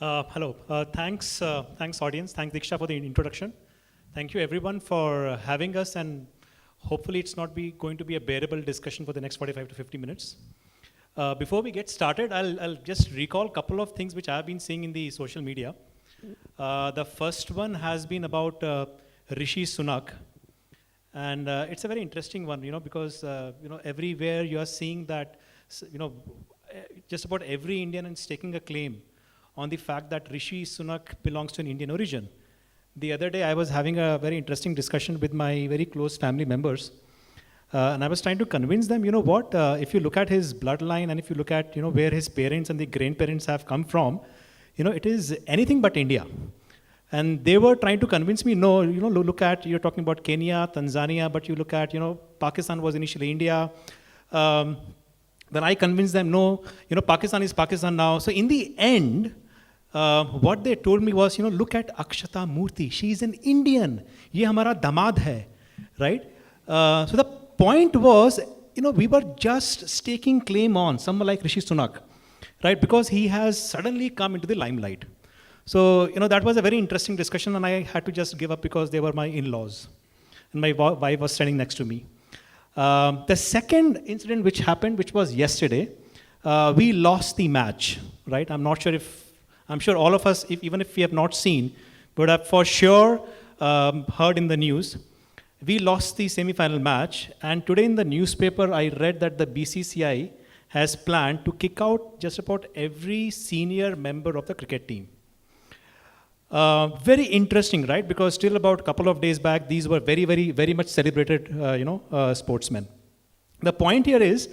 Hello. Thanks, audience. Thanks, Diksha, for the introduction. Thank you, everyone, for having us, and hopefully, it's not going to be a bearable discussion for the next 45 to 50 minutes. Before we get started, I'll just recall a couple of things which I've been seeing in the social media. The first one has been about Rishi Sunak, and it's a very interesting one, because everywhere you are seeing that, just about every Indian is taking a claim on the fact that Rishi Sunak belongs to an Indian origin. The other day, I was having a very interesting discussion with my very close family members, and I was trying to convince them, what, if you look at his bloodline and if you look at, where his parents and the grandparents have come from, it is anything but India. And they were trying to convince me, no, look at, you're talking about Kenya, Tanzania, but you look at, Pakistan was initially India. Then I convinced them, no, Pakistan is Pakistan now. So in the end, what they told me was, look at Akshata Murthy. She is an Indian. Ye hamara damad hai, right? So the point was, we were just staking claim on someone like Rishi Sunak, right? Because he has suddenly come into the limelight. So, that was a very interesting discussion, and I had to just give up because they were my in-laws. And my wife was standing next to me. The second incident which happened, which was yesterday, we lost the match, right? I'm sure all of us, even if we have not seen, would have for sure heard in the news. We lost the semi-final match, and today in the newspaper, I read that the BCCI has planned to kick out just about every senior member of the cricket team. Very interesting, right? Because still about a couple of days back, these were very, very, very much celebrated, sportsmen. The point here is,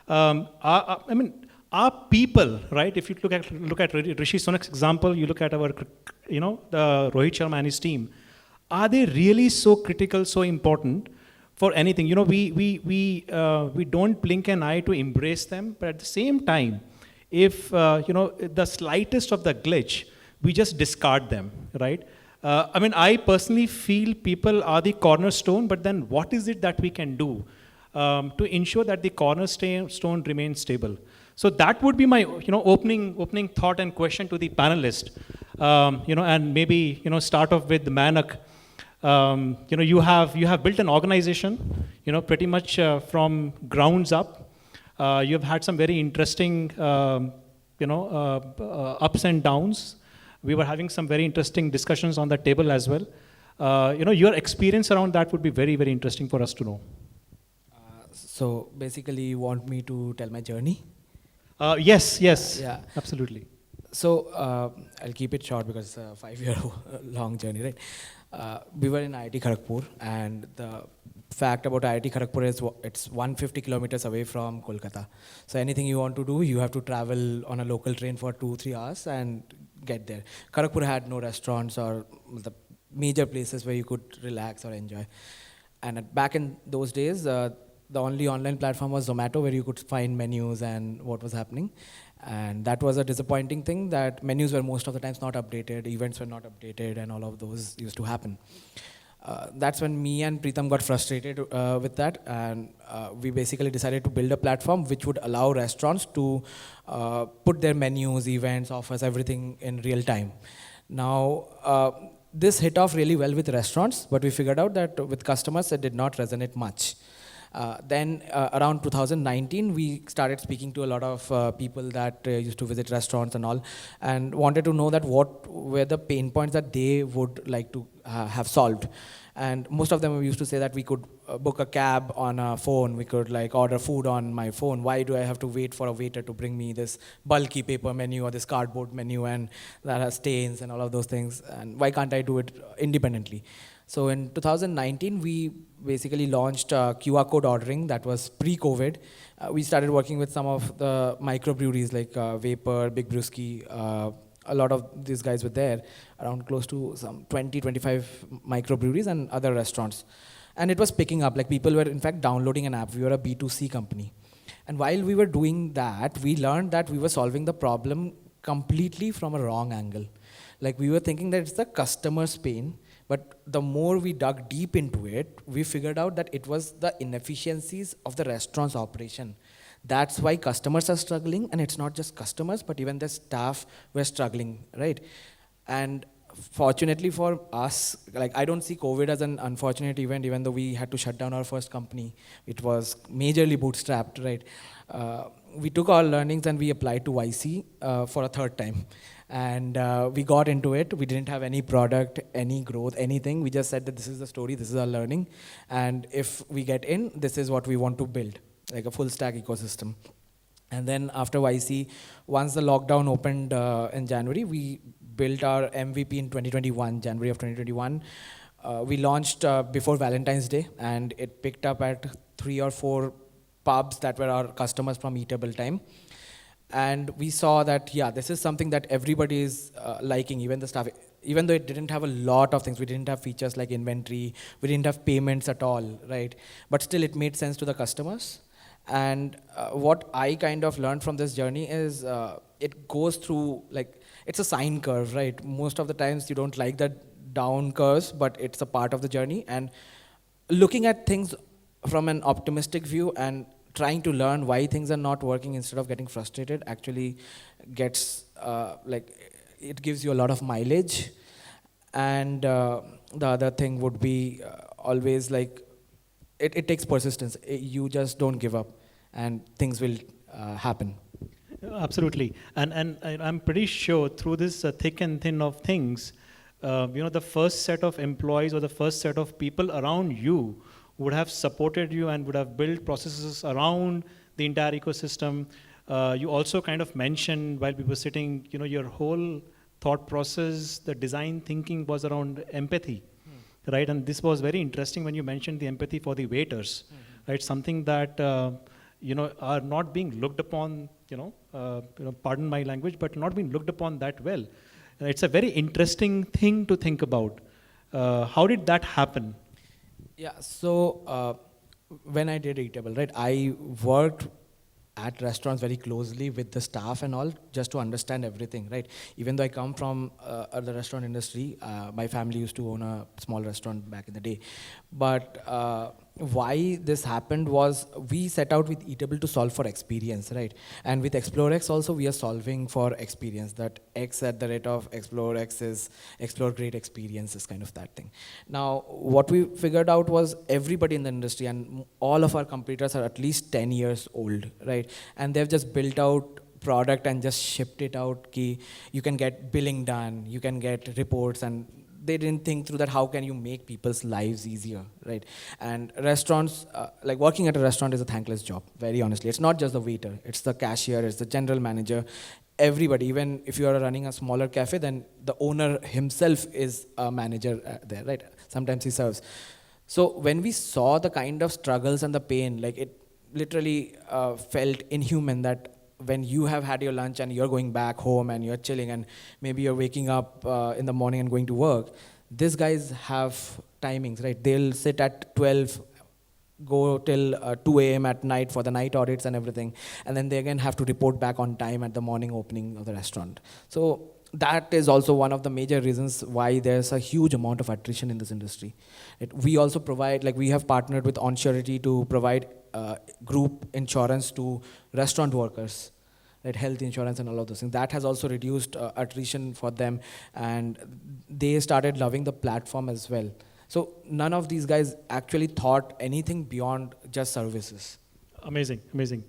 our people, right? If you look at Rishi Sunak's example, you look at our, the Rohit Sharma and his team. Are they really so critical, so important for anything? We don't blink an eye to embrace them, but at the same time, if the slightest of the glitch, we just discard them, right? I personally feel people are the cornerstone, but then what is it that we can do to ensure that the cornerstone remains stable? So that would be my, opening thought and question to the panelist. And maybe, start off with Manak. You have built an organization, pretty much from grounds up. You've had some very interesting, ups and downs. We were having some very interesting discussions on the table as well. Your experience around that would be very, very interesting for us to know. So basically, you want me to tell my journey? Yes, Yeah. absolutely. So I'll keep it short because it's a 5-year long journey, right? We were in IIT Kharagpur, and the fact about IIT Kharagpur is it's 150 kilometers away from Kolkata. So anything you want to do, you have to travel on a local train for 2-3 hours and get there. Kharagpur had no restaurants or the major places where you could relax or enjoy. And back in those days, the only online platform was Zomato, where you could find menus and what was happening. And that was a disappointing thing, that menus were most of the times not updated, events were not updated, and all of those used to happen. That's when me and Preetham got frustrated with that, and we basically decided to build a platform which would allow restaurants to put their menus, events, offers, everything in real time. Now, this hit off really well with restaurants, but we figured out that with customers it did not resonate much. Then around 2019, we started speaking to a lot of people that used to visit restaurants and all, and wanted to know that what were the pain points that they would like to have solved. And most of them used to say that we could book a cab on a phone, we could like order food on my phone. Why do I have to wait for a waiter to bring me this bulky paper menu or this cardboard menu and that has stains and all of those things? And why can't I do it independently? So in 2019, we basically launched QR code ordering. That was pre-COVID. We started working with some of the microbreweries like Vapor, Big Brewski. A lot of these guys were there, around close to some 20, 25 microbreweries and other restaurants. And it was picking up, like people were in fact downloading an app. We were a B2C company. And while we were doing that, we learned that we were solving the problem completely from a wrong angle. Like we were thinking that it's the customer's pain, but the more we dug deep into it, we figured out that it was the inefficiencies of the restaurant's operation. That's why customers are struggling, and it's not just customers, but even the staff were struggling, right? And fortunately for us, like I don't see COVID as an unfortunate event, even though we had to shut down our first company. It was majorly bootstrapped, right? We took our learnings and we applied to YC for a third time. And we got into it. We didn't have any product, any growth, anything. We just said that this is the story, this is our learning. And if we get in, this is what we want to build, like a full stack ecosystem. And then after YC, once the lockdown opened in January, we built our MVP in 2021, January of 2021. We launched before Valentine's Day, and it picked up at 3 or 4 pubs that were our customers from Eatable Time. And we saw that, yeah, this is something that everybody is liking, even the staff. Even though it didn't have a lot of things, we didn't have features like inventory, we didn't have payments at all, right? But still, it made sense to the customers. And what I kind of learned from this journey is it goes through, like, it's a sine curve, right? Most of the times you don't like the down curves, but it's a part of the journey. And looking at things from an optimistic view and trying to learn why things are not working instead of getting frustrated actually gets, it gives you a lot of mileage. And the other thing would be always like, it takes persistence. You just don't give up and things will happen. Absolutely. And I'm pretty sure through this thick and thin of things, the first set of employees or the first set of people around you would have supported you and would have built processes around the entire ecosystem. You also kind of mentioned while we were sitting, your whole thought process, the design thinking was around empathy, right? And this was very interesting when you mentioned the empathy for the waiters, right? Something that, are not being looked upon, pardon my language, but not being looked upon that well. It's a very interesting thing to think about. How did that happen? Yeah, so when I did Eatable, right, I worked at restaurants very closely with the staff and all, just to understand everything, right? Even though I come from the restaurant industry, my family used to own a small restaurant back in the day. But why this happened was we set out with Eatable to solve for experience, right? And with ExploreX also, we are solving for experience. That X at the rate of ExploreX is explore great experiences, kind of that thing. Now, what we figured out was everybody in the industry and all of our competitors are at least 10 years old, right? And they've just built out product and just shipped it out. Ki you can get billing done, you can get reports, and they didn't think through that how can you make people's lives easier, right? And restaurants, like working at a restaurant is a thankless job, very honestly. It's not just the waiter, it's the cashier, it's the general manager, everybody. Even if you are running a smaller cafe, then the owner himself is a manager there, right? Sometimes he serves. So when we saw the kind of struggles and the pain, like it literally felt inhuman that when you have had your lunch and you're going back home and you're chilling and maybe you're waking up in the morning and going to work, these guys have timings, right? They'll sit at 12, go till 2 a.m. at night for the night audits and everything, and then they again have to report back on time at the morning opening of the restaurant. So that is also one of the major reasons why there's a huge amount of attrition in this industry. We also provide, like we have partnered with OnSurety to provide group insurance to restaurant workers, right? Health insurance and all of those things. That has also reduced attrition for them, and they started loving the platform as well. So none of these guys actually thought anything beyond just services. Amazing, amazing.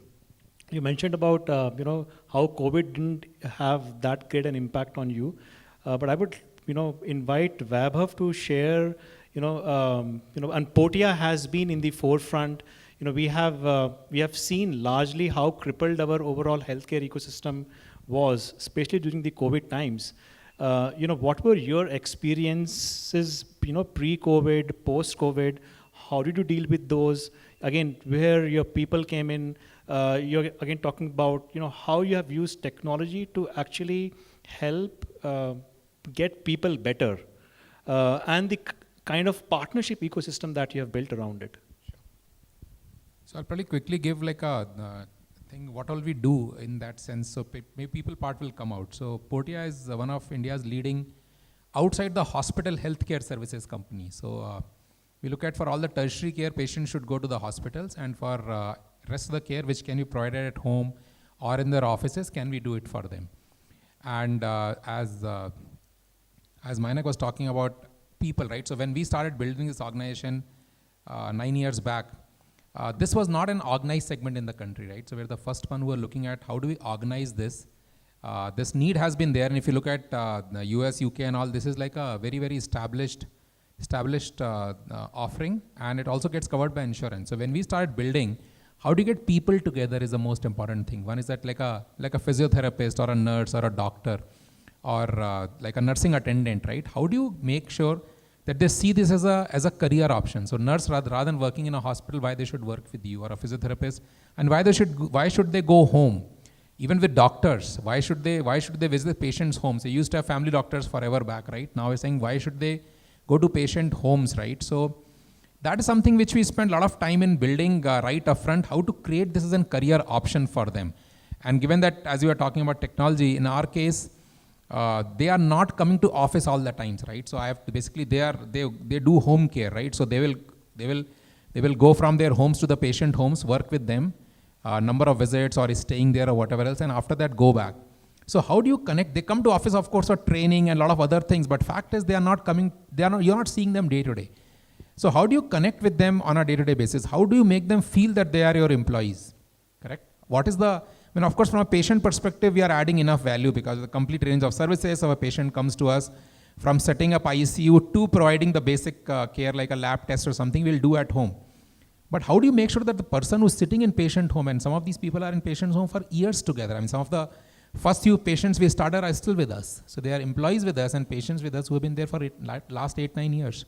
You mentioned about how COVID didn't have that great an impact on you, but I would invite Vaibhav to share. And Portia has been in the forefront. We have seen largely how crippled our overall healthcare ecosystem was, especially during the COVID times. What were your experiences, pre-COVID, post-COVID? How did you deal with those? Again, where your people came in. You're again talking about how you have used technology to actually help get people better, and the kind of partnership ecosystem that you have built around it. So I'll probably quickly give like a thing, what all we do in that sense. So maybe people part will come out. So Portia is one of India's leading outside the hospital healthcare services company. So we look at for all the tertiary care, patients should go to the hospitals, and for rest of the care which can be provided at home or in their offices, can we do it for them? And as Mainak was talking about people, right? So when we started building this organization 9 years back, this was not an organized segment in the country, right? So we're the first one who are looking at how do we organize this. This need has been there, and if you look at the US, UK and all, this is like a very, very established offering, and it also gets covered by insurance. So when we started building, how do you get people together is the most important thing. One is that like a physiotherapist or a nurse or a doctor or like a nursing attendant, right? How do you make sure that they see this as a career option? So nurse, rather than working in a hospital, why they should work with you, or a physiotherapist, and why should they go home? Even with doctors, why should they visit the patient's homes? They used to have family doctors forever back, right? Now we're saying, why should they go to patient homes, right? So that is something which we spend a lot of time in building right up front, how to create this as a career option for them. And given that, as you were talking about technology, in our case, they are not coming to office all the times, right? So I have to basically, they do home care, right? So they will go from their homes to the patient homes, work with them, number of visits or staying there or whatever else, and after that go back. So how do you connect? They come to office, of course, for training and a lot of other things, but fact is you're not seeing them day to day. So how do you connect with them on a day-to-day basis? How do you make them feel that they are your employees? Correct? Of course, from a patient perspective, we are adding enough value because of the complete range of services. So a patient comes to us, from setting up ICU to providing the basic care like a lab test or something we'll do at home. But how do you make sure that the person who's sitting in patient home, and some of these people are in patient home for years together. I mean, some of the first few patients we started are still with us. So they are employees with us and patients with us who have been there for last 8-9 years.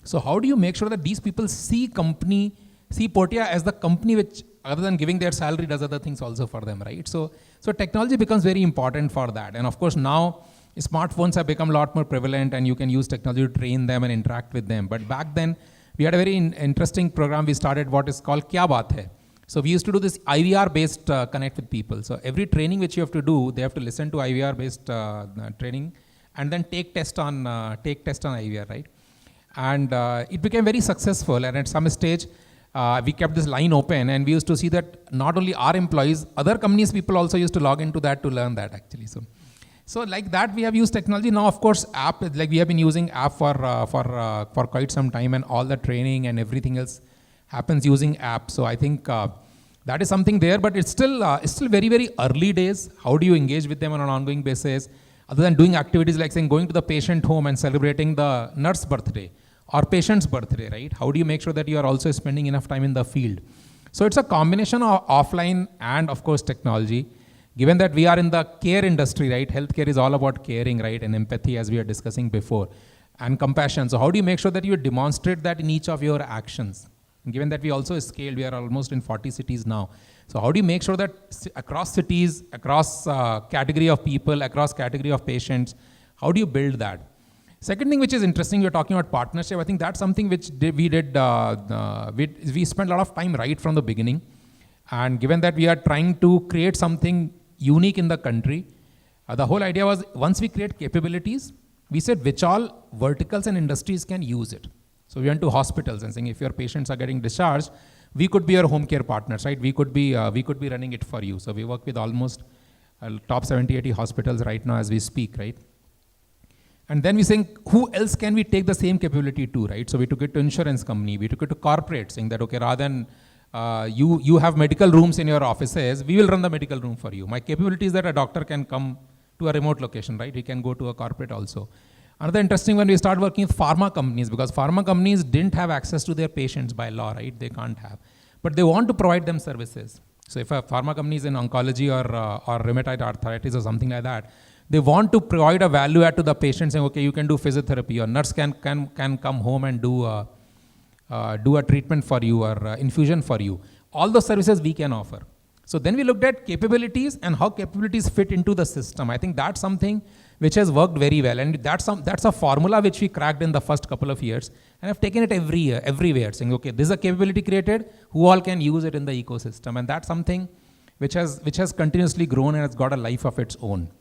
So how do you make sure that these people see Portia as the company which, other than giving their salary, does other things also for them, right? So technology becomes very important for that. And of course now, smartphones have become a lot more prevalent and you can use technology to train them and interact with them. But back then, we had a very interesting program we started, what is called Kya Baat Hai. So we used to do this IVR-based connect with people. So every training which you have to do, they have to listen to IVR-based training and then take test on IVR, right? And it became very successful. And at some stage, we kept this line open, and we used to see that not only our employees, other companies' people also used to log into that to learn that actually. So like that, we have used technology. Now, of course, app, like we have been using app for quite some time, and all the training and everything else happens using app. So I think that is something there, but it's still very, very early days. How do you engage with them on an ongoing basis? Other than doing activities like saying going to the patient home and celebrating the nurse birthday or patient's birthday, right? How do you make sure that you are also spending enough time in the field? So it's a combination of offline and of course technology. Given that we are in the care industry, right? Healthcare is all about caring, right? And empathy, as we were discussing before, and compassion. So how do you make sure that you demonstrate that in each of your actions? And given that we also scaled, we are almost in 40 cities now. So how do you make sure that across cities, across category of people, across category of patients, how do you build that? Second thing which is interesting, we're talking about partnership. I think that's something which we spent a lot of time right from the beginning. And given that we are trying to create something unique in the country, the whole idea was once we create capabilities, we said which all verticals and industries can use it. So we went to hospitals and saying if your patients are getting discharged, we could be your home care partners, right? We could be running it for you. So we work with almost top 70, 80 hospitals right now as we speak, right? And then we saying, who else can we take the same capability to, right? So we took it to insurance company, we took it to corporate, saying that, okay, rather than you have medical rooms in your offices, we will run the medical room for you. My capability is that a doctor can come to a remote location, right? He can go to a corporate also. Another interesting one, we start working with pharma companies because pharma companies didn't have access to their patients by law, right? They can't have. But they want to provide them services. So if a pharma company is in oncology or rheumatoid arthritis or something like that, they want to provide a value add to the patient saying, okay, you can do physiotherapy, or nurse can come home and do a treatment for you or infusion for you. All those services we can offer. So then we looked at capabilities and how capabilities fit into the system. I think that's something which has worked very well. And that's a formula which we cracked in the first couple of years. And I've taken it everywhere, saying, okay, this is a capability created, who all can use it in the ecosystem. And that's something which has continuously grown and has got a life of its own.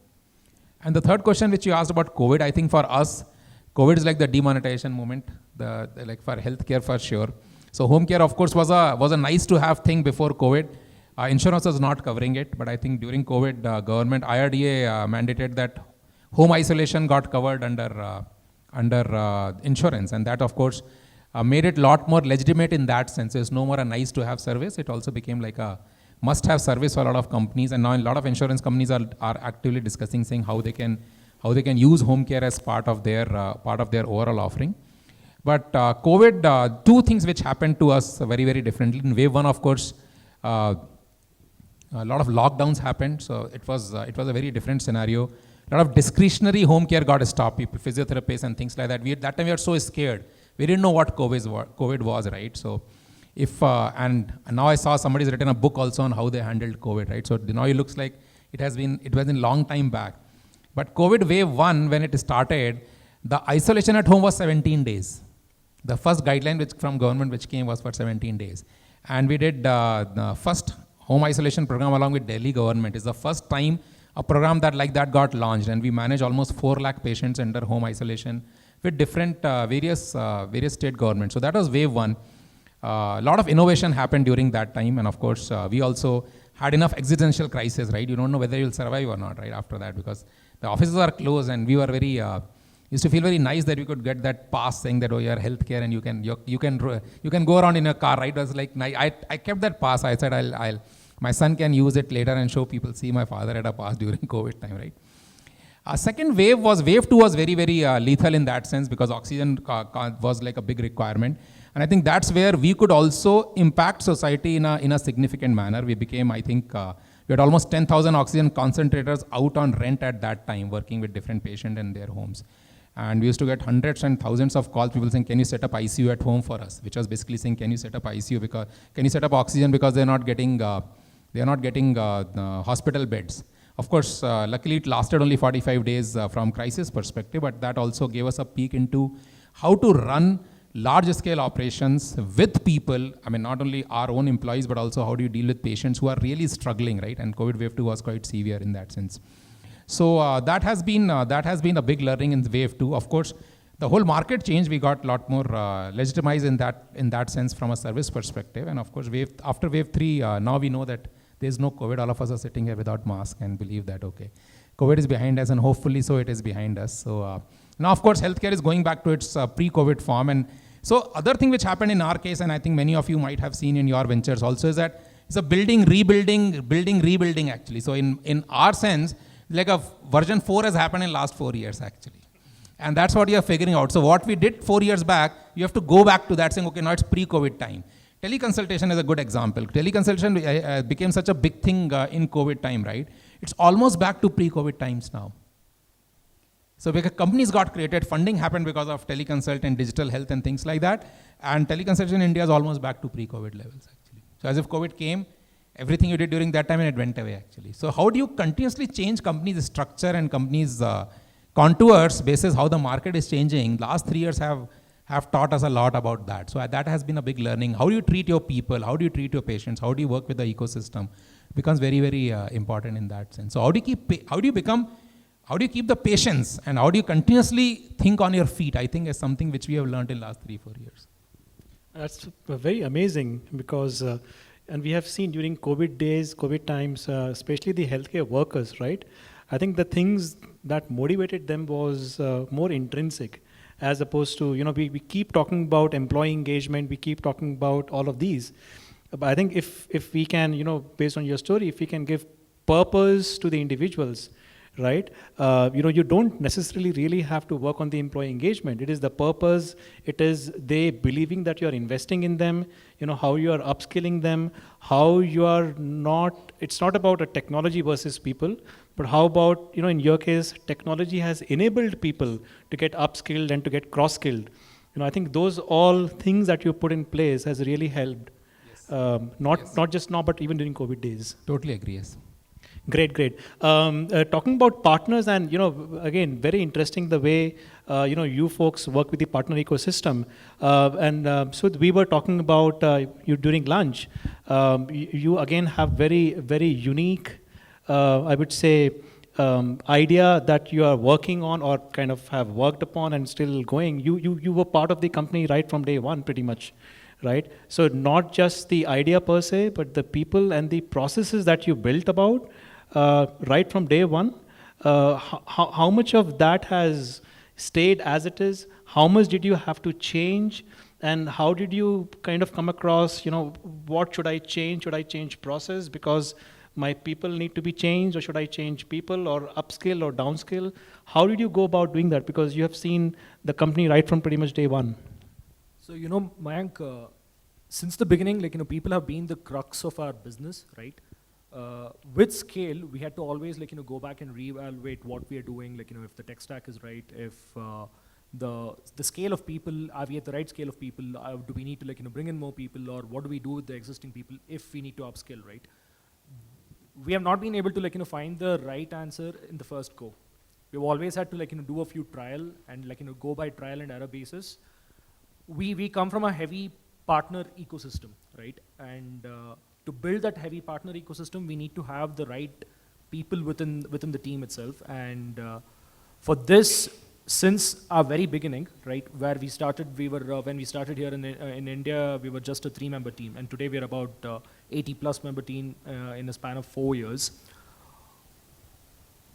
And the third question which you asked about COVID, I think for us, COVID is like the demonetization movement, like for healthcare for sure. So home care, of course, was a nice to have thing before COVID. Insurance was not covering it, but I think during COVID, government IRDA mandated that home isolation got covered under insurance, and that, of course, made it a lot more legitimate in that sense. It's no more a nice to have service. It also became like a must have service for a lot of companies, and now a lot of insurance companies are actively discussing, saying how they can use home care as part of their overall offering. But COVID, two things which happened to us very, very differently. In wave one, of course, a lot of lockdowns happened, so it was a very different scenario. A lot of discretionary home care got stopped, people, physiotherapists and things like that. That time we were so scared. We didn't know what COVID was, right? So and now I saw somebody's written a book also on how they handled COVID, right? So now it looks like it was a long time back. But COVID wave one, when it started, the isolation at home was 17 days. The first guideline from government which came was for 17 days. And we did the first home isolation program along with Delhi government. It's the first time a program like that got launched, and we managed almost 4 lakh patients under home isolation with different various state governments. So that was wave one. A lot of innovation happened during that time, and of course, we also had enough existential crisis, right? You don't know whether you'll survive or not, right, after that, because the offices are closed, and we were used to feel very nice that we could get that pass saying that, oh, you're healthcare and you can go around in a car, right? It was like, I kept that pass. I said, my son can use it later and show people, see my father had a pass during COVID time, right? Second wave two was very, very lethal in that sense, because oxygen was like a big requirement. And I think that's where we could also impact society in a significant manner. We became, I think, we had almost 10,000 oxygen concentrators out on rent at that time, working with different patients in their homes. And we used to get hundreds and thousands of calls, people saying, can you set up ICU at home for us? Which was basically saying, can you set up ICU can you set up oxygen, because they're not getting hospital beds. Of course, luckily it lasted only 45 days from crisis perspective, but that also gave us a peek into how to run large scale operations with people. I mean, not only our own employees, but also how do you deal with patients who are really struggling, right? And COVID wave 2 was quite severe in that sense. So that has been a big learning in wave 2. Of course, the whole market changed. We got a lot more legitimized in that sense from a service perspective. And of course, after wave 3, now we know that there's no COVID. All of us are sitting here without mask and believe that, okay, COVID is behind us, and hopefully so it is behind us. So now, of course, healthcare is going back to its pre-COVID form. And so other thing which happened in our case, and I think many of you might have seen in your ventures also, is that it's a building, rebuilding actually. So in our sense, like a version 4 has happened in last 4 years actually. And that's what you're figuring out. So what we did 4 years back, you have to go back to that saying, okay, now it's pre-COVID time. Teleconsultation is a good example. Teleconsultation became such a big thing in COVID time, right? It's almost back to pre-COVID times now. So because companies got created, funding happened because of teleconsult and digital health and things like that. And teleconsultation in India is almost back to pre-COVID levels actually. So as if COVID came, everything you did during that time and it went away actually. So how do you continuously change companies' structure and companies' contours basis how the market is changing? Last 3 years have taught us a lot about that. So that has been a big learning. How do you treat your people? How do you treat your patients? How do you work with the ecosystem? Becomes very, very important in that sense. So how do you keep the patience, and how do you continuously think on your feet? I think is something which we have learned in last 3-4 years. That's very amazing, because and we have seen during COVID days, COVID times, especially the healthcare workers, right? I think the things that motivated them was more intrinsic, as opposed to, we keep talking about employee engagement, we keep talking about all of these. But I think if we can, based on your story, if we can give purpose to the individuals, right? You don't necessarily really have to work on the employee engagement. It is the purpose. It is they believing that you're investing in them, how you are upskilling them, how you are not, it's not about a technology versus people, but how about, in your case, technology has enabled people to get upskilled and to get cross-skilled. I think those all things that you put in place has really helped. Yes. Not just now, but even during COVID days. Totally agree, yes. Great. Talking about partners, and again, very interesting the way you folks work with the partner ecosystem. So we were talking about you during lunch. You again have very, very unique, I would say, idea that you are working on or kind of have worked upon and still going. You were part of the company right from day one, pretty much. right? So not just the idea per se, but the people and the processes that you built about right from day one. How much of that has stayed as it is? How much did you have to change? And how did you kind of come across, what should I change? Should I change process because my people need to be changed, or should I change people or upskill or downscale? How did you go about doing that? Because you have seen the company right from pretty much day one. So, Mayank, since the beginning, people have been the crux of our business, right? With scale, we had to always, go back and reevaluate what we are doing, if the tech stack is right, if the scale of people, are we at the right scale of people? Do we need to, bring in more people, or what do we do with the existing people if we need to upskill, right? We have not been able to, find the right answer in the first go. We've always had to, do a few trial and, go by trial and error basis. We come from a heavy partner ecosystem, right? And to build that heavy partner ecosystem, we need to have the right people within the team itself. And for this, since our very beginning, right, where we started, when we started here in India, we were just a 3-member team, and today we are about 80+ member team in a span of 4 years.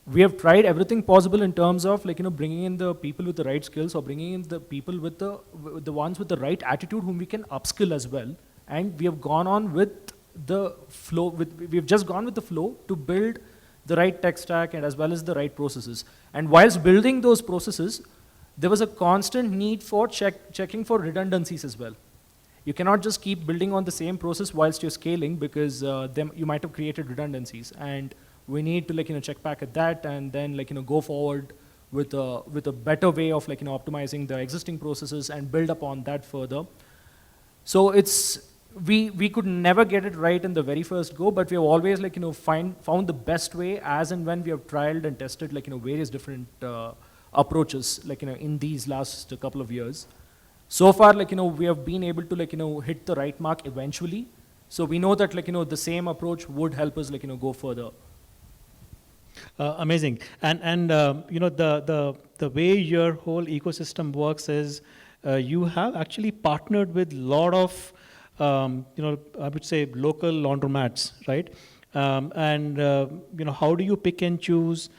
We have tried everything possible in terms of bringing in the people with the right skills, or bringing in the people with the ones with the right attitude whom we can upskill as well. And we have gone on with the flow. We've just gone with the flow to build the right tech stack and as well as the right processes. And whilst building those processes, there was a constant need for checking for redundancies as well. You cannot just keep building on the same process whilst you're scaling, because then you might have created redundancies. And we need to check back at that, and then go forward with a better way of optimizing the existing processes and build upon that further. So we could never get it right in the very first go, but we have always found the best way as and when we have trialed and tested various different approaches in these last couple of years. So far we have been able to hit the right mark eventually. So we know that the same approach would help us go further. Amazing. And the way your whole ecosystem works is you have actually partnered with a lot of I would say local laundromats, right? How do you pick and choose?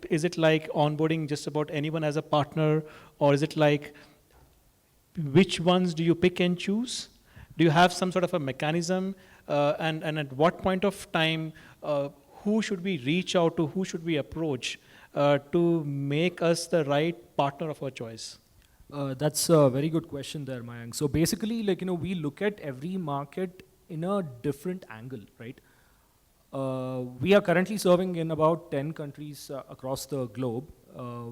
Is it like onboarding just about anyone as a partner, or is it like which ones do you pick and choose? Do you have some sort of a mechanism? And at what point of time, who should we reach out to? Who should we approach to make us the right partner of our choice? That's a very good question there, Mayank. So basically, we look at every market in a different angle, right? We are currently serving in about 10 countries across the globe.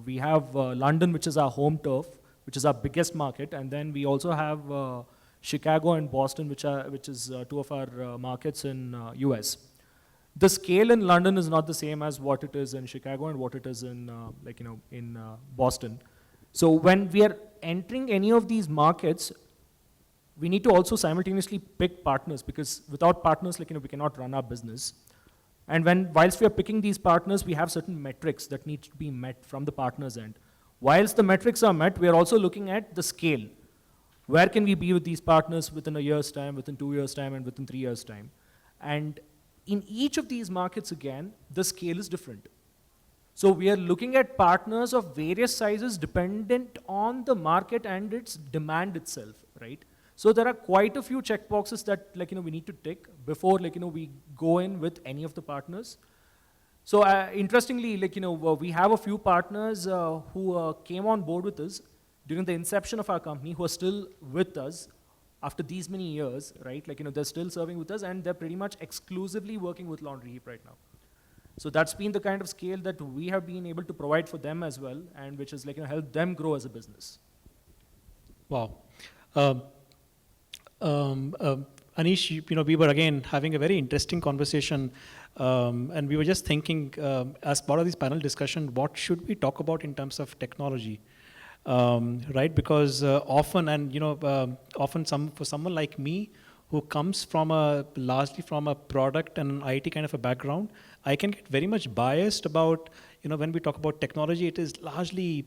We have London, which is our home turf, which is our biggest market, and then we also have Chicago and Boston, which is 2 of our markets in US. The scale in London is not the same as what it is in Chicago and what it is in Boston. So when we are entering any of these markets, we need to also simultaneously pick partners, because without partners, we cannot run our business. And whilst we are picking these partners, we have certain metrics that need to be met from the partners' end. Whilst the metrics are met, we are also looking at the scale. Where can we be with these partners within a year's time, within 2 years' time, and within 3 years' time? And in each of these markets, again, the scale is different. So we are looking at partners of various sizes dependent on the market and its demand itself, right? So there are quite a few checkboxes that we need to tick before we go in with any of the partners. So interestingly, we have a few partners who came on board with us during the inception of our company, who are still with us after these many years, right? They're still serving with us, and they're pretty much exclusively working with Laundry Heap right now. So that's been the kind of scale that we have been able to provide for them as well, and which has helped them grow as a business. Wow. Anish, we were again having a very interesting conversation, and we were just thinking, as part of this panel discussion, what should we talk about in terms of technology, right? Because often for someone like me, who comes from largely from a product and an IT kind of a background, I can get very much biased about, when we talk about technology, it is largely,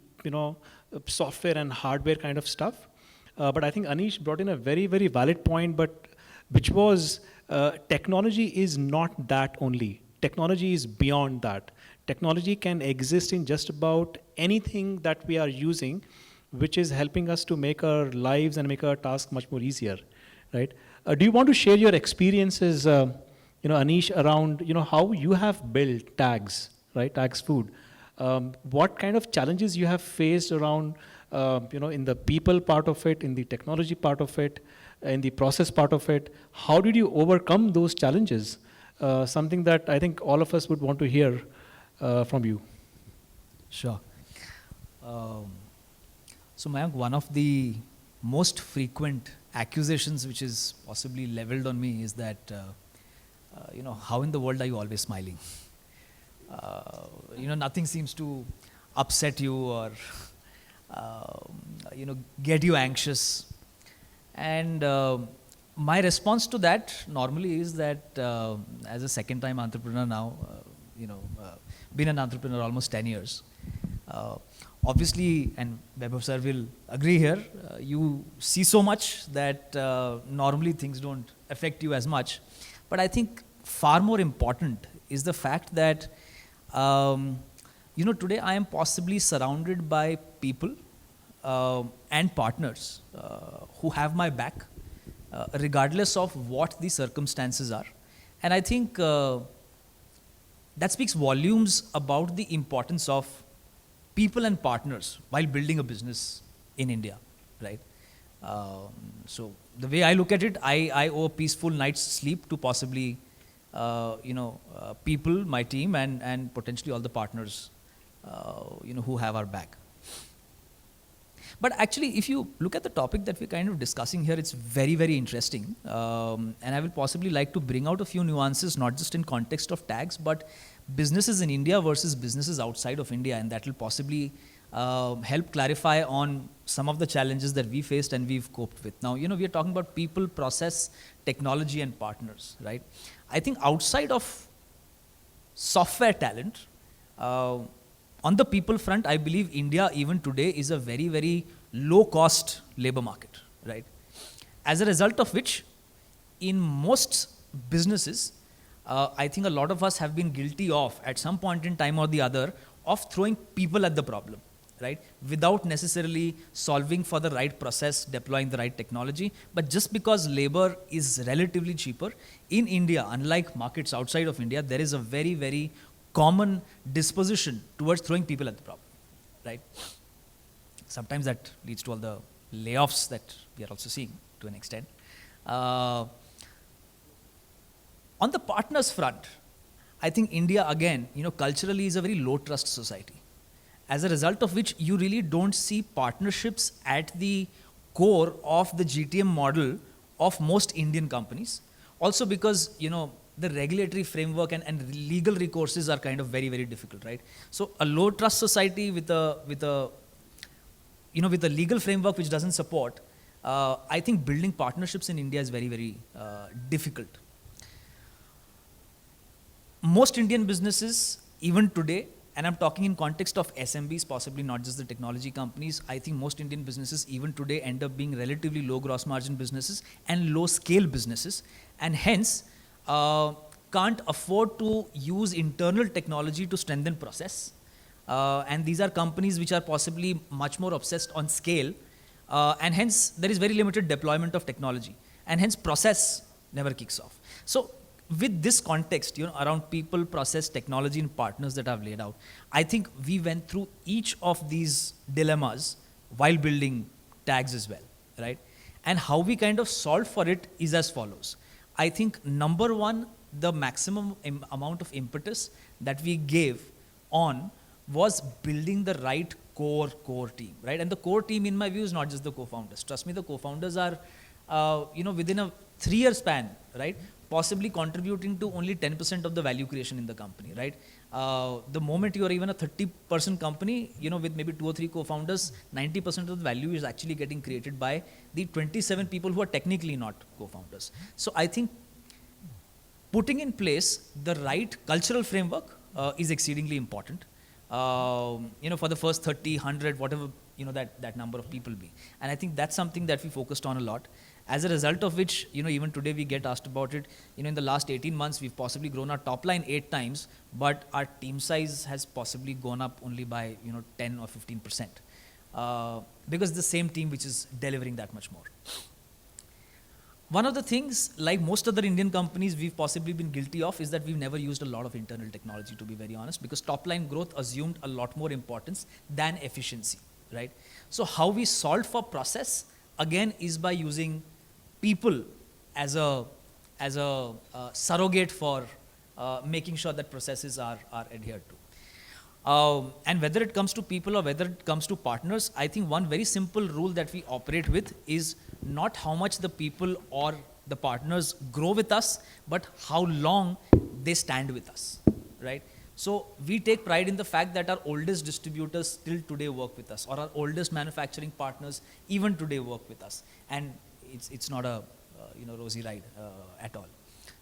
software and hardware kind of stuff. but I think Anish brought in a very, very valid point, but which was technology is not that only. Technology is beyond that. Technology can exist in just about anything that we are using, which is helping us to make our lives and make our tasks much more easier, right? Do you want to share your experiences, Anish, around how you have built tags, right? Tags food. What kind of challenges you have faced around, in the people part of it, in the technology part of it, in the process part of it? How did you overcome those challenges? Something that I think all of us would want to hear from you. Sure. So Mayank, one of the most frequent accusations which is possibly leveled on me is that, how in the world are you always smiling? Nothing seems to upset you or, get you anxious. And my response to that normally is that as a second-time entrepreneur now, been an entrepreneur almost 10 years. Obviously, and Vaibhav sir will agree here, you see so much that normally things don't affect you as much. But I think far more important is the fact that, today I am possibly surrounded by people and partners who have my back, regardless of what the circumstances are. And I think that speaks volumes about the importance of people and partners while building a business in India, right? So the way I look at it, I owe a peaceful night's sleep to possibly, people, my team, and potentially all the partners, who have our back. But actually, if you look at the topic that we're kind of discussing here, it's very, very interesting. And I will possibly like to bring out a few nuances, not just in context of tags, but businesses in India versus businesses outside of India. And that will possibly help clarify on some of the challenges that we faced and we've coped with. Now, we are talking about people, process, technology, and partners, right? I think outside of software talent, on the people front, I believe India even today is a very, very low-cost labor market, right? As a result of which, in most businesses, I think a lot of us have been guilty of, at some point in time or the other, of throwing people at the problem, right? Without necessarily solving for the right process, deploying the right technology. But just because labor is relatively cheaper, in India, unlike markets outside of India, there is a very, very common disposition towards throwing people at the problem, right? Sometimes that leads to all the layoffs that we are also seeing to an extent. On the partners front, I think India, again, culturally is a very low trust society. As a result of which, you really don't see partnerships at the core of the GTM model of most Indian companies. Also because, the regulatory framework and legal recourses are kind of very, very difficult, right? So a low trust society with a legal framework which doesn't support, I think building partnerships in India is very, very difficult. Most Indian businesses, even today, and I'm talking in context of SMBs, possibly not just the technology companies, I think most Indian businesses even today end up being relatively low gross margin businesses and low scale businesses, and hence can't afford to use internal technology to strengthen process. And these are companies which are possibly much more obsessed on scale, and hence there is very limited deployment of technology, and hence process never kicks off. So with this context, around people, process, technology, and partners that I've laid out, I think we went through each of these dilemmas while building tags as well, right? And how we kind of solved for it is as follows. I think number one, the maximum amount of impetus that we gave on was building the right core team, right? And the core team, in my view, is not just the co-founders. Trust me, the co-founders are, within a 3-year span, right, possibly contributing to only 10% of the value creation in the company, right? The moment you are even a 30-person company, with maybe 2 or 3 co-founders, 90% of the value is actually getting created by the 27 people who are technically not co-founders. So I think putting in place the right cultural framework is exceedingly important. For the first 30, 100, whatever that number of people be? And I think that's something that we focused on a lot. As a result of which, even today we get asked about it. In the last 18 months, we've possibly grown our top line 8 times, but our team size has possibly gone up only by 10 or 15%, because the same team which is delivering that much more. One of the things, like most other Indian companies we've possibly been guilty of, is that we've never used a lot of internal technology, to be very honest, because top line growth assumed a lot more importance than efficiency, right? So how we solved for process, again, is by using people as a surrogate for making sure that processes are adhered to. And whether it comes to people or whether it comes to partners, I think one very simple rule that we operate with is not how much the people or the partners grow with us, but how long they stand with us, right? So we take pride in the fact that our oldest distributors still today work with us, or our oldest manufacturing partners even today work with us. And it's not a rosy ride at all.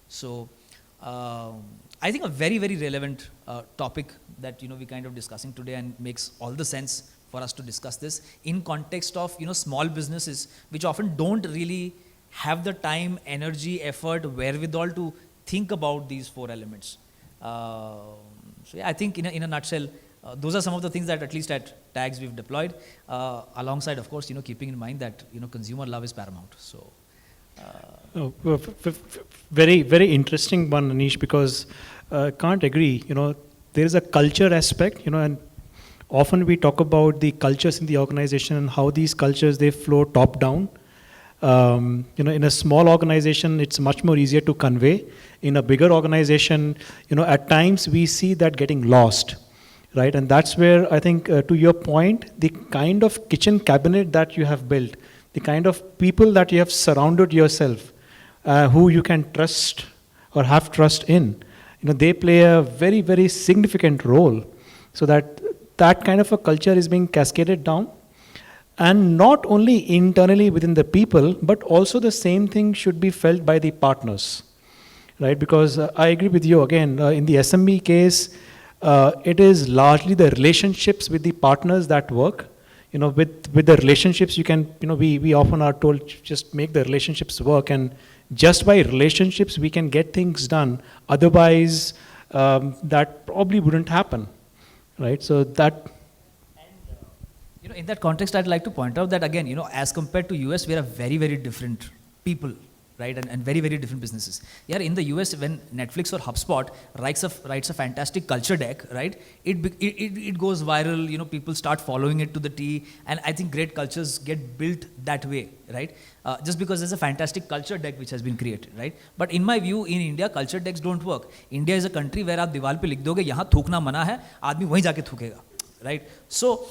So I think a very, very relevant topic that we kind of discussing today, and makes all the sense for us to discuss this in context of small businesses which often don't really have the time, energy, effort, wherewithal to think about these 4 elements. So yeah, I think in a nutshell, those are some of the things that at least at Tags we've deployed, alongside, of course, keeping in mind that consumer love is paramount. So. Very, very interesting one, Anish, because can't agree. There is a culture aspect, and often we talk about the cultures in the organization and how these cultures, they flow top down. In a small organization, it's much more easier to convey. In a bigger organization, at times we see that getting lost, right? And that's where I think, to your point, the kind of kitchen cabinet that you have built, the kind of people that you have surrounded yourself, who you can trust or have trust in, they play a very, very significant role, so that kind of a culture is being cascaded down. And not only internally within the people, but also the same thing should be felt by the partners, right? Because I agree with you again, in the SME case, it is largely the relationships with the partners that work. With the relationships, you can, we often are told just make the relationships work, and just by relationships we can get things done. Otherwise, that probably wouldn't happen, right? So that. In that context, I'd like to point out that again, as compared to US, we are very, very different people, right? And very, very different businesses. Yeah, in the US, when Netflix or HubSpot writes a fantastic culture deck, right? It goes viral. People start following it to the T, and I think great cultures get built that way, right? Just because there's a fantastic culture deck which has been created, right? But in my view, in India, culture decks don't work. India is a country where आप दीवार पे लिख दोगे यहाँ थूकना मना है, आदमी वहीं जाके थूकेगा. Right, so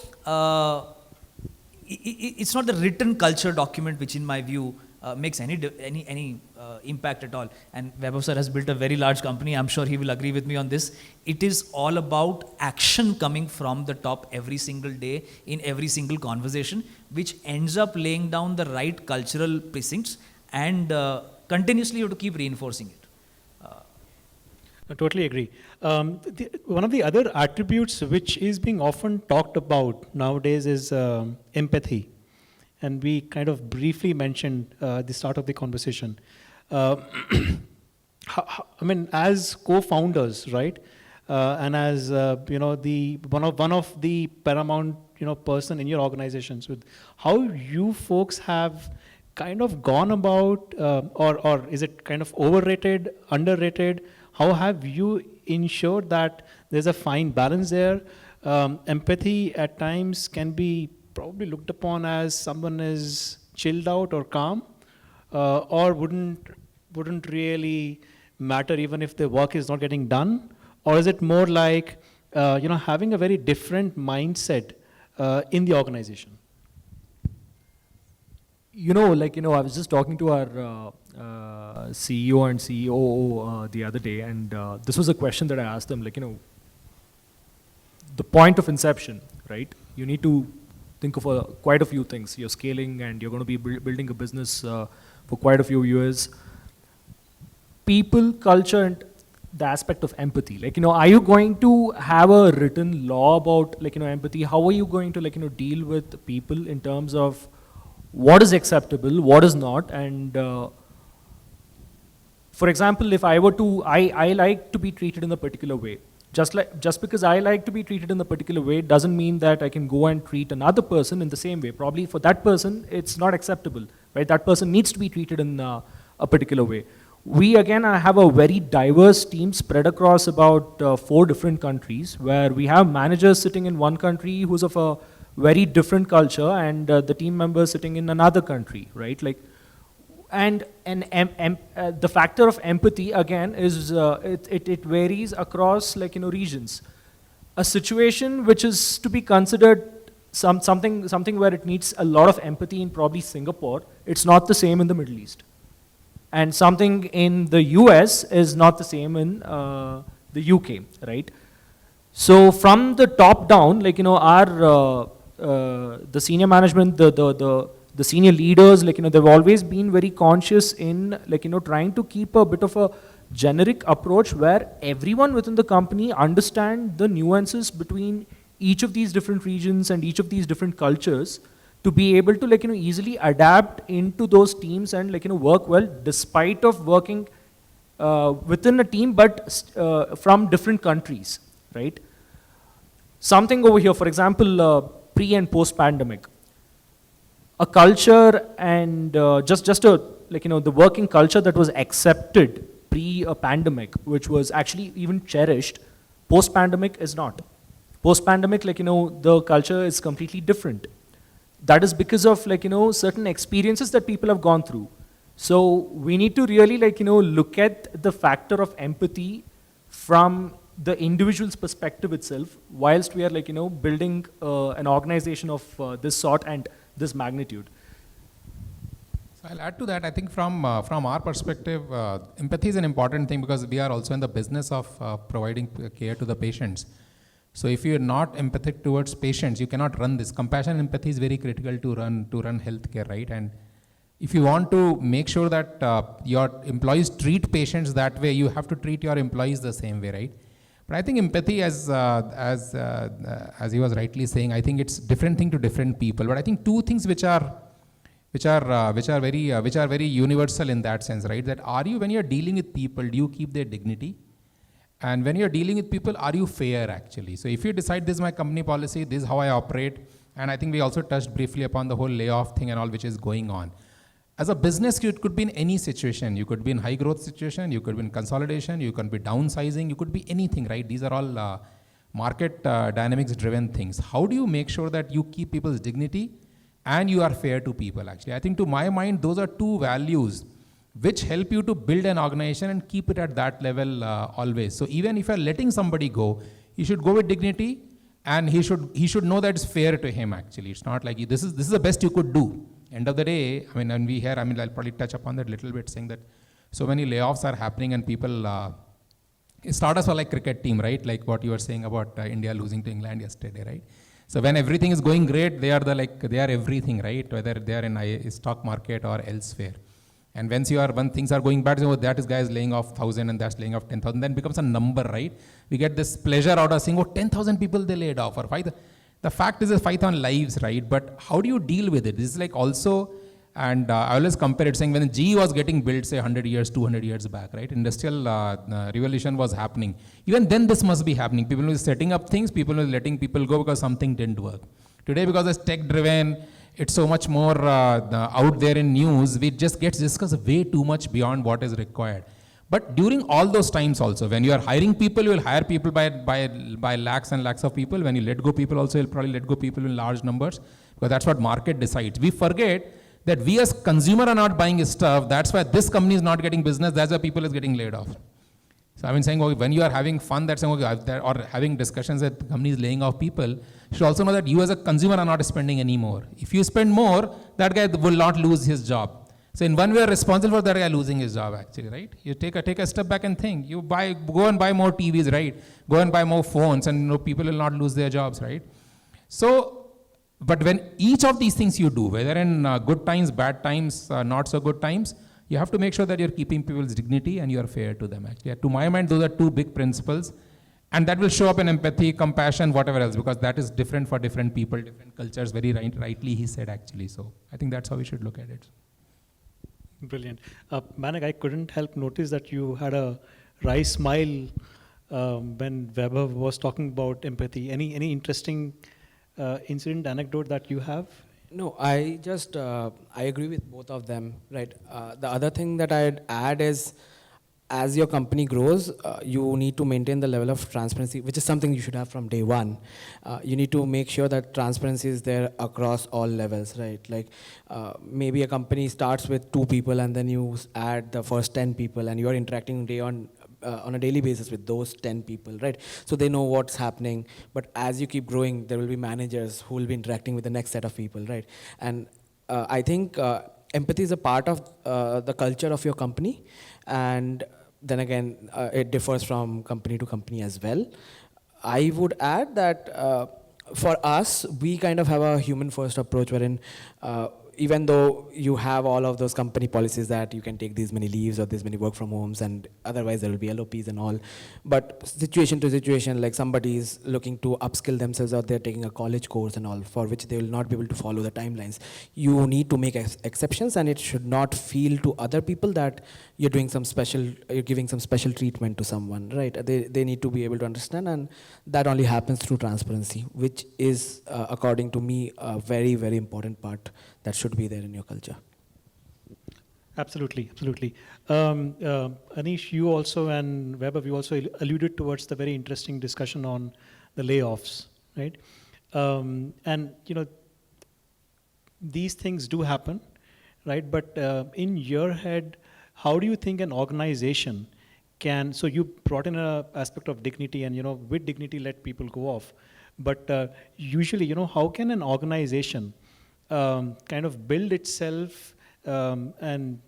it's not the written culture document which, in my view, makes any impact at all. And Vaibhav sir has built a very large company. I'm sure he will agree with me on this. It is all about action coming from the top every single day in every single conversation, which ends up laying down the right cultural precincts, and continuously you have to keep reinforcing it. I totally agree. One of the other attributes which is being often talked about nowadays is empathy. And we kind of briefly mentioned the start of the conversation. I mean, as co-founders, right? And as the one of the paramount person in your organizations, with how you folks have kind of gone about, or is it kind of overrated, underrated? How have you ensured that there's a fine balance there? Empathy at times can be probably looked upon as someone is chilled out or calm, or wouldn't really matter even if the work is not getting done, or is it more like having a very different mindset in the organization? I was just talking to our CEO and COO the other day, and this was a question that I asked them, the point of inception, right? You need to think of quite a few things. You're scaling and you're going to be building a business for quite a few years. People, culture, and the aspect of empathy. Like, are you going to have a written law about, like, empathy? How are you going to, like, deal with people in terms of what is acceptable, what is not? And for example, if I were to, I like to be treated in a particular way. Just because I like to be treated in a particular way doesn't mean that I can go and treat another person in the same way. Probably for that person, it's not acceptable, right? That person needs to be treated in a particular way. We again have a very diverse team spread across about 4 different countries, where we have managers sitting in one country who's of a very different culture, and the team members sitting in another country, right? Like, and the factor of empathy again is it varies across, like, regions. A situation which is to be considered something where it needs a lot of empathy in probably Singapore, it's not the same in the Middle East. And something in the US is not the same in the UK, right? So from the top down, like, our the senior management, the senior leaders, like, they've always been very conscious in, like, trying to keep a bit of a generic approach where everyone within the company understand the nuances between each of these different regions and each of these different cultures, to be able to, like, easily adapt into those teams and, like, work well despite of working within a team, but from different countries, right? Something over here, for example, pre and post pandemic, a culture and just a, like, the working culture that was accepted pre a pandemic, which was actually even cherished, post pandemic is not. Post pandemic, like, the culture is completely different. That is because of, like, certain experiences that people have gone through. So we need to really, like, look at the factor of empathy from the individual's perspective itself, whilst we are, like, building an organization of this sort and this magnitude. So I'll add to that. I think from our perspective, empathy is an important thing, because we are also in the business of providing care to the patients. So if you're not empathetic towards patients, you cannot run this. Compassion and empathy is very critical to run healthcare, right? And if you want to make sure that your employees treat patients that way, you have to treat your employees the same way, right? But I think empathy, as he was rightly saying, I think it's different thing to different people. But I think 2 things which are very universal in that sense, right? That when you're dealing with people, do you keep their dignity? And when you're dealing with people, are you fair actually? So if you decide this is my company policy, this is how I operate, and I think we also touched briefly upon the whole layoff thing and all which is going on. As a business, it could be in any situation. You could be in high growth situation, you could be in consolidation, you could be downsizing, you could be anything, right? These are all market dynamics driven things. How do you make sure that you keep people's dignity and you are fair to people actually? I think to my mind, those are 2 values which help you to build an organization and keep it at that level always. So even if you're letting somebody go, you should go with dignity, and he should know that it's fair to him actually. It's not like this is the best you could do. End of the day, I mean, and we hear, I mean, I'll probably touch upon that a little bit, saying that so many layoffs are happening and people, startups are like cricket team, right? Like what you were saying about India losing to England yesterday, right? So when everything is going great, they are everything, right? Whether they are in a stock market or elsewhere. And when things are going bad, so that guy is laying off 1,000 and that's laying off 10,000, then becomes a number, right? We get this pleasure out of saying, 10,000 people they laid off, or 5,000. The fact is a fight on lives, right? But how do you deal with it? This is like also, and I always compare it saying when GE was getting built, say 100 years, 200 years back, right? Industrial revolution was happening. Even then this must be happening. People were setting up things, people were letting people go because something didn't work. Today, because it's tech driven, it's so much more out there in news, we just get discussed way too much beyond what is required. But during all those times also, when you are hiring people, you will hire people by lakhs and lakhs of people. When you let go people also, you'll probably let go people in large numbers, because that's what market decides. We forget that we as consumer are not buying stuff. That's why this company is not getting business. That's why people is getting laid off. So I've been saying, when you are having fun, that's saying, or having discussions that companies laying off people, you should also know that you as a consumer are not spending any more. If you spend more, that guy will not lose his job. So in one way, you're responsible for that guy losing his job actually, right? You take a step back and think. You go and buy more TVs, right? Go and buy more phones, and people will not lose their jobs, right? So, but when each of these things you do, whether in good times, bad times, not so good times, You have to make sure that you're keeping people's dignity and you're fair to them. Actually, to my mind, those are two big principles. And that will show up in empathy, compassion, whatever else, because that is different for different people, different cultures, very rightly he said actually. So I think that's how we should look at it. Brilliant. Manik, I couldn't help notice that you had a wry smile when Weber was talking about empathy. Any interesting incident, anecdote that you have? No, I just, I agree with both of them, right? The other thing that I'd add is, as your company grows, you need to maintain the level of transparency, which is something you should have from day one. You need to make sure that transparency is there across all levels, right? Like maybe a company starts with 2 people and then you add the first 10 people and you're interacting on a daily basis with those 10 people, right? So they know what's happening. But as you keep growing, there will be managers who will be interacting with the next set of people, right? And I think empathy is a part of the culture of your company. And then again, it differs from company to company as well. I would add that for us, we kind of have a human first approach wherein even though you have all of those company policies that you can take these many leaves or this many work from homes and otherwise there will be LOPs and all, but situation to situation, like somebody is looking to upskill themselves or they're taking a college course and all for which they will not be able to follow the timelines. You need to make exceptions, and it should not feel to other people that you're doing some special, you're giving some special treatment to someone, right? They need to be able to understand, and that only happens through transparency, which is, according to me, a very, very important part that should be there in your culture. Absolutely, absolutely. Anish, you also and Weber, you also alluded towards the very interesting discussion on the layoffs, right? And these things do happen, right? But in your head, how do you think an organization can? So you brought in an aspect of dignity, and with dignity, let people go off. But usually, how can an organization kind of build itself and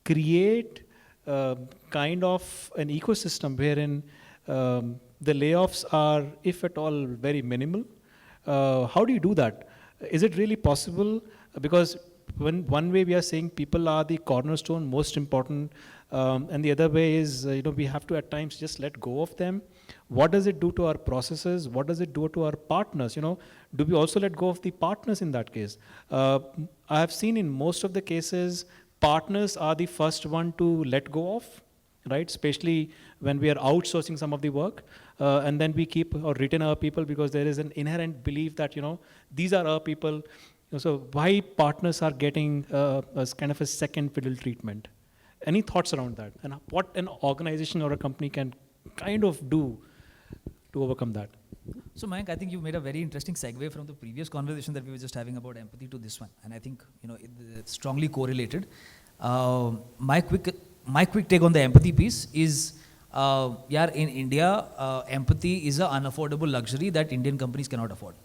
create kind of an ecosystem wherein the layoffs are, if at all, very minimal? How do you do that? Is it really possible? Because when one way we are saying people are the cornerstone, most important, and the other way is we have to at times just let go of them. What does it do to our processes? What does it do to our partners? Do we also let go of the partners in that case? I have seen in most of the cases, partners are the first one to let go of, right? Especially when we are outsourcing some of the work, and then we keep or retain our people because there is an inherent belief that these are our people. So why partners are getting as kind of a second fiddle treatment? Any thoughts around that? And what an organization or a company can kind of do to overcome that? So Mayank, I think you made a very interesting segue from the previous conversation that we were just having about empathy to this one. And I think it's strongly correlated. My quick take on the empathy piece is, in India, empathy is an unaffordable luxury that Indian companies cannot afford.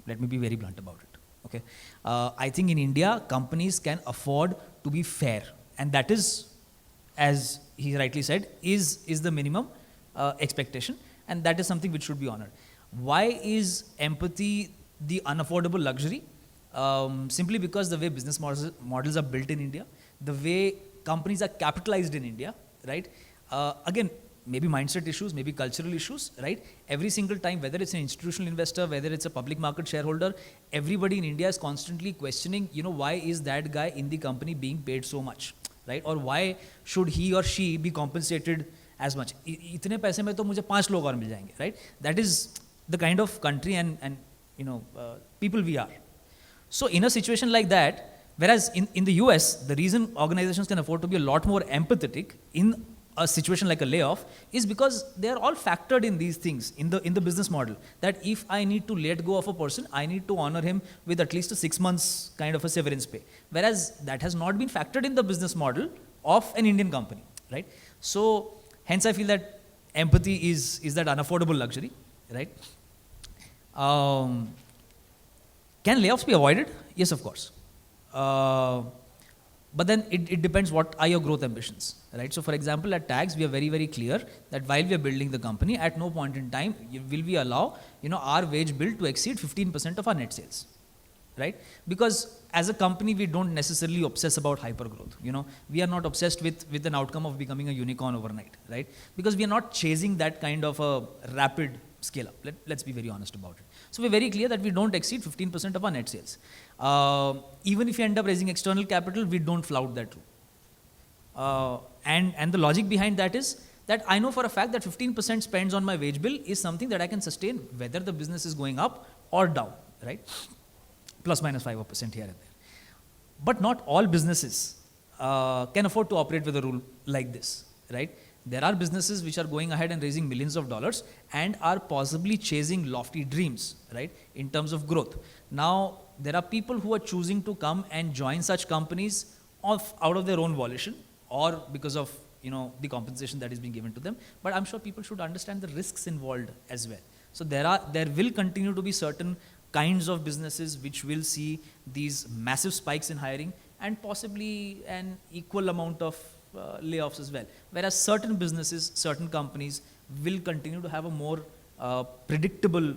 Let me be very blunt about it. Okay, I think in India, companies can afford to be fair, and that is, as he rightly said, is the minimum expectation, and that is something which should be honored. Why is empathy the unaffordable luxury? Simply because the way business models are built in India, the way companies are capitalized in India, right? Again, maybe mindset issues, maybe cultural issues, right? Every single time, whether it's an institutional investor, whether it's a public market shareholder, everybody in India is constantly questioning, why is that guy in the company being paid so much, right? Or why should he or she be compensated as much? इतने पैसे में तो मुझे 5 लोग और मिल जाएंगे, right? That is the kind of country and people we are. So in a situation like that, whereas in the US, the reason organizations can afford to be a lot more empathetic in a situation like a layoff is because they are all factored in these things in the business model, that if I need to let go of a person, I need to honor him with at least a 6 months kind of a severance pay, whereas that has not been factored in the business model of an Indian company, right? So hence I feel that empathy is that unaffordable luxury, right? Can layoffs be avoided? Yes, of course. But then it depends what are your growth ambitions, right? So for example, at Tags, we are very, very clear that while we are building the company, at no point in time will we allow, our wage bill to exceed 15% of our net sales, right? Because as a company, we don't necessarily obsess about hyper growth. We are not obsessed with an outcome of becoming a unicorn overnight, right? Because we are not chasing that kind of a rapid scale up. Let's be very honest about it. So we're very clear that we don't exceed 15% of our net sales. Even if you end up raising external capital, we don't flout that rule. And the logic behind that is that I know for a fact that 15% spends on my wage bill is something that I can sustain whether the business is going up or down, right? Plus minus 5% here and there. But not all businesses can afford to operate with a rule like this, right? There are businesses which are going ahead and raising millions of dollars and are possibly chasing lofty dreams, right, in terms of growth. Now, there are people who are choosing to come and join such companies out of their own volition or because of the compensation that is being given to them. But I'm sure people should understand the risks involved as well. So there will continue to be certain kinds of businesses which will see these massive spikes in hiring and possibly an equal amount of layoffs as well. Whereas certain businesses, certain companies will continue to have a more predictable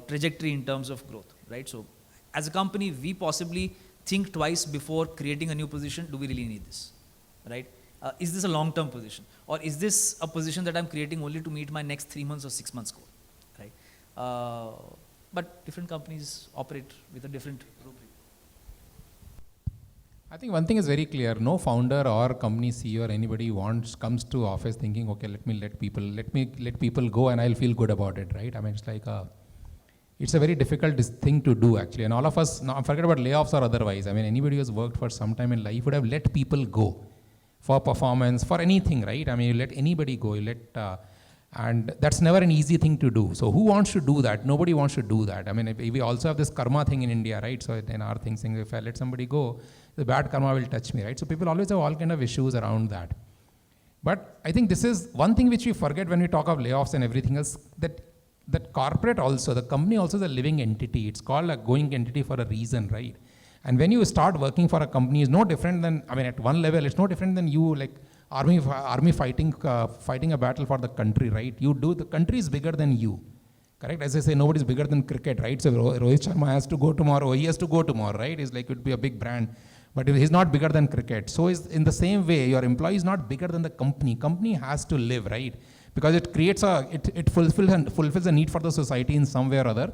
trajectory in terms of growth, right? So as a company, we possibly think twice before creating a new position. Do we really need this, right? Is this a long-term position? Or is this a position that I'm creating only to meet my next 3 months or 6 months goal, right? But different companies operate with a different rubric. I think one thing is very clear. No founder or company CEO or anybody comes to office thinking, okay, let me let people go and I'll feel good about it, right? I mean, it's a very difficult thing to do actually. And all of us, now forget about layoffs or otherwise. I mean, anybody who's worked for some time in life would have let people go for performance, for anything, right? I mean, you let anybody go, and that's never an easy thing to do. So who wants to do that? Nobody wants to do that. I mean, we also have this karma thing in India, right? So in our thing saying, if I let somebody go, the bad karma will touch me, right? So people always have all kind of issues around that. But I think this is one thing which we forget when we talk of layoffs and everything else, that corporate also, the company also is a living entity. It's called a going entity for a reason, right? And when you start working for a company, it's no different than, I mean, at one level, it's no different than you, like army fighting a battle for the country, right? The country is bigger than you, correct? As I say, nobody's bigger than cricket, right? So Rohit Sharma has to go tomorrow, he has to go tomorrow, right? It's like, it would be a big brand, but he's not bigger than cricket. So in the same way, your employee is not bigger than the company. Company has to live, right? Because it creates it fulfills a need for the society in some way or other.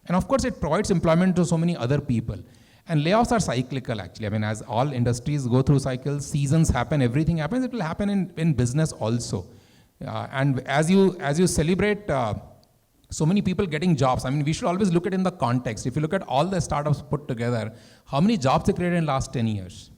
And of course, it provides employment to so many other people. And layoffs are cyclical actually. I mean, as all industries go through cycles, seasons happen, everything happens, it will happen in business also. And as you celebrate so many people getting jobs, I mean, we should always look at it in the context. If you look at all the startups put together, how many jobs they created in the last 10 years?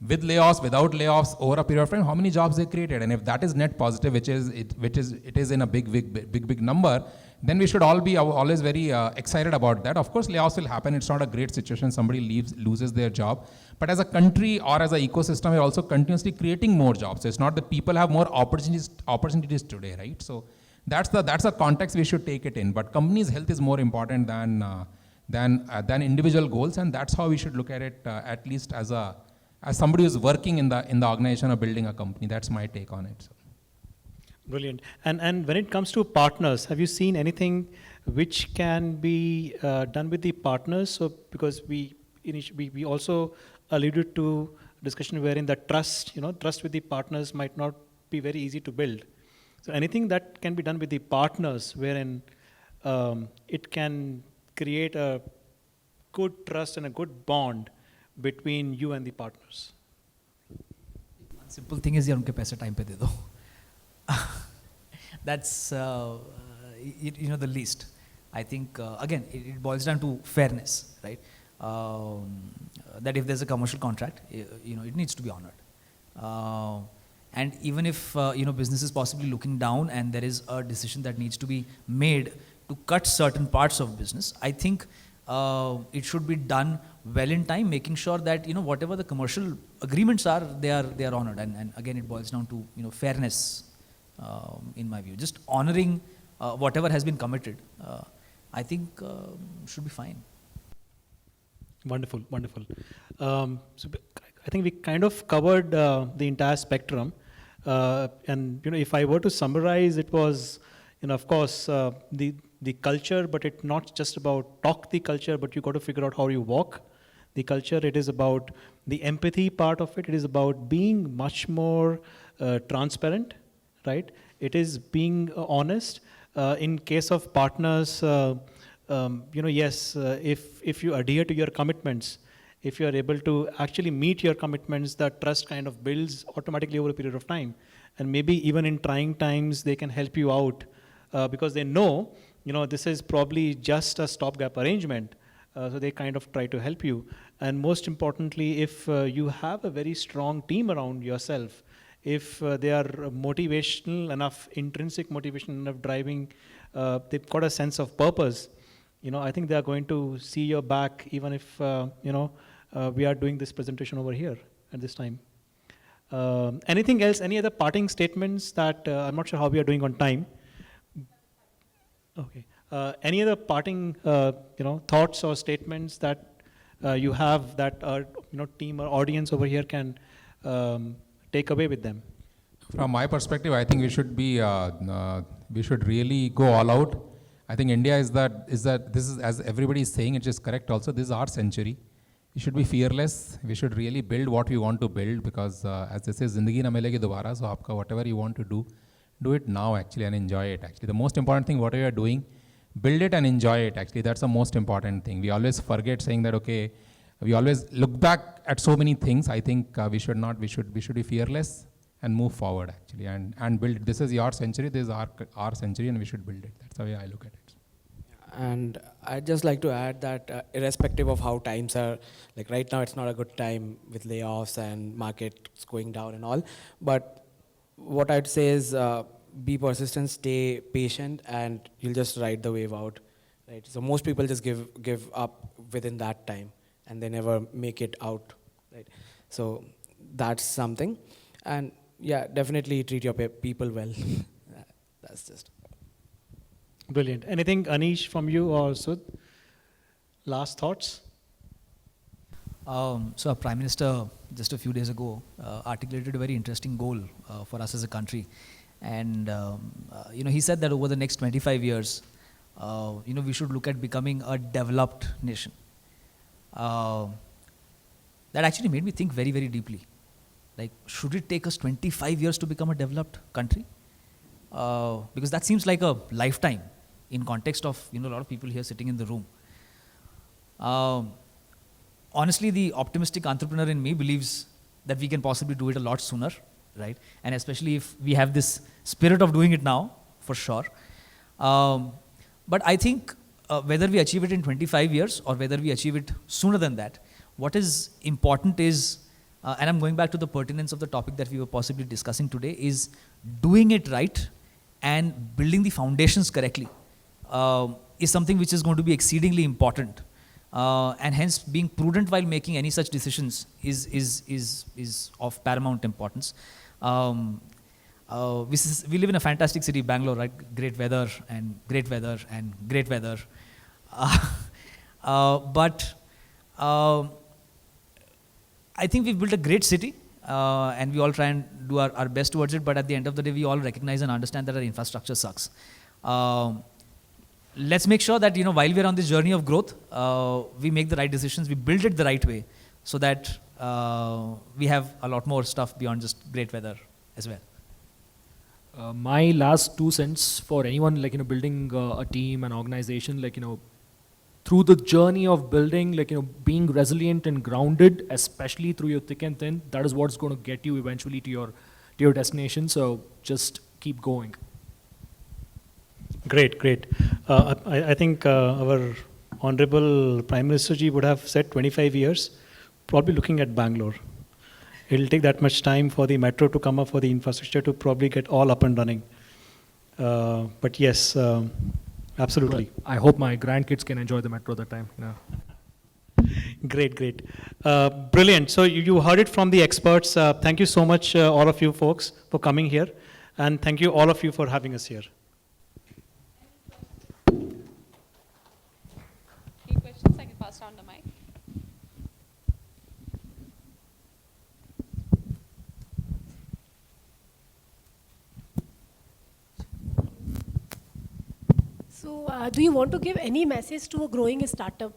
With layoffs, without layoffs, over a period of time, how many jobs they created? And if that is net positive, which it is in a big number, then we should all be always very excited about that. Of course, layoffs will happen. It's not a great situation. Somebody loses their job. But as a country or as an ecosystem, we're also continuously creating more jobs. So it's not that people have more opportunities today, right? So that's the context we should take it in. But companies' health is more important than individual goals, and that's how we should look at it. At least as somebody who's working in the organization or building a company. That's my take on it. So. Brilliant. And when it comes to partners, have you seen anything which can be done with the partners? So because we also alluded to discussion wherein the trust with the partners might not be very easy to build. So anything that can be done with the partners wherein it can create a good trust and a good bond between you and the partners. One simple thing is, उनके पैसे time पे दे दो. That's the least. I think again it boils down to fairness, right? That if there's a commercial contract, it needs to be honored. And even if business is possibly looking down and there is a decision that needs to be made to cut certain parts of business, I think it should be done well in time, making sure that whatever the commercial agreements are, they are honored. And again, it boils down to fairness, in my view. Just honoring whatever has been committed, I think should be fine. Wonderful. So I think we kind of covered the entire spectrum. And if I were to summarize, it was, of course, the the culture, but it's not just about talk the culture, but you got to figure out how you walk the culture. It is about the empathy part of it. It is about being much more transparent, right? It is being honest. In case of partners, yes, if you adhere to your commitments, if you are able to actually meet your commitments, that trust kind of builds automatically over a period of time. And maybe even in trying times, they can help you out because they know, this is probably just a stopgap arrangement. So they kind of try to help you. And most importantly, if you have a very strong team around yourself, if they are motivational enough, intrinsic motivation enough, driving, they've got a sense of purpose, I think they are going to see your back even if, we are doing this presentation over here at this time. Anything else, any other parting statements that, I'm not sure how we are doing on time. Okay. Any other parting, thoughts or statements that you have that our, team or audience over here can take away with them? From my perspective, I think we should really go all out. I think India is that this is, as everybody is saying, it is correct also, this is our century. We should be fearless. We should really build what we want to build because as they say, Zindagi na milegi dobara, so aapka whatever you want to do it now actually and enjoy it actually. The most important thing, whatever you are doing, build it and enjoy it actually. That's the most important thing. We always forget saying that, okay, we always look back at so many things. I think we should be fearless and move forward actually and build it. This is your century, this is our century and we should build it. That's the way I look at it. And I'd just like to add that irrespective of how times are, like right now it's not a good time with layoffs and markets going down and all, but what I'd say is be persistent, stay patient, and you'll just ride the wave out, right? So most people just give up within that time and they never make it out, right? So that's something. And yeah, definitely treat your people well. That's just. Brilliant. Anything, Anish, from you or Sud? Last thoughts? So our Prime Minister just a few days ago articulated a very interesting goal for us as a country. And he said that over the next 25 years, we should look at becoming a developed nation. That actually made me think very, very deeply. Like, should it take us 25 years to become a developed country? Because that seems like a lifetime in context of a lot of people here sitting in the room. Honestly, the optimistic entrepreneur in me believes that we can possibly do it a lot sooner, right? And especially if we have this spirit of doing it now, for sure. But I think whether we achieve it in 25 years or whether we achieve it sooner than that, what is important is, and I'm going back to the pertinence of the topic that we were possibly discussing today, is doing it right and building the foundations correctly is something which is going to be exceedingly important. And hence being prudent while making any such decisions is of paramount importance. We live in a fantastic city, Bangalore, right? Great weather and great weather and great weather. But I think we've built a great city and we all try and do our best towards it, but at the end of the day, we all recognize and understand that our infrastructure sucks. Let's make sure that, while we're on this journey of growth, we make the right decisions, we build it the right way so that we have a lot more stuff beyond just great weather as well. My last 2 cents for anyone building a team, an organization, through the journey of building, being resilient and grounded, especially through your thick and thin, that is what's going to get you eventually to your destination. So just keep going. Great, great. I think our Honorable Prime Minister Ji would have said 25 years, probably looking at Bangalore. It'll take that much time for the metro to come up, for the infrastructure to probably get all up and running. But yes, absolutely. I hope my grandkids can enjoy the metro that time. Yeah. Great, great. Brilliant. So you heard it from the experts. Thank you so much, all of you folks, for coming here. And thank you all of you for having us here. Any questions? I can pass down the mic. So, do you want to give any message to a growing startup?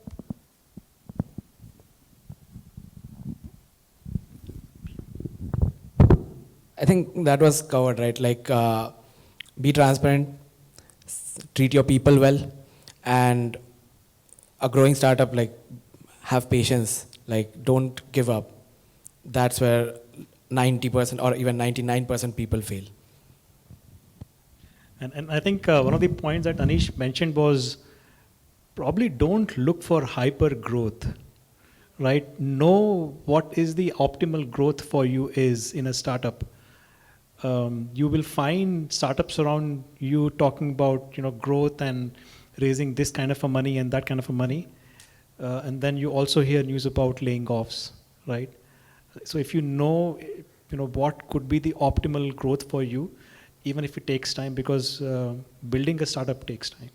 I think that was covered, right? Like, be transparent, treat your people well, and a growing startup, like, have patience, like, don't give up. That's where 90% or even 99% people fail. And I think one of the points that Anish mentioned was probably don't look for hyper growth, right? Know what is the optimal growth for you is in a startup. You will find startups around you talking about growth and raising this kind of a money and that kind of a money, and then you also hear news about laying offs, right? So if you know what could be the optimal growth for you, even if it takes time, because building a startup takes time.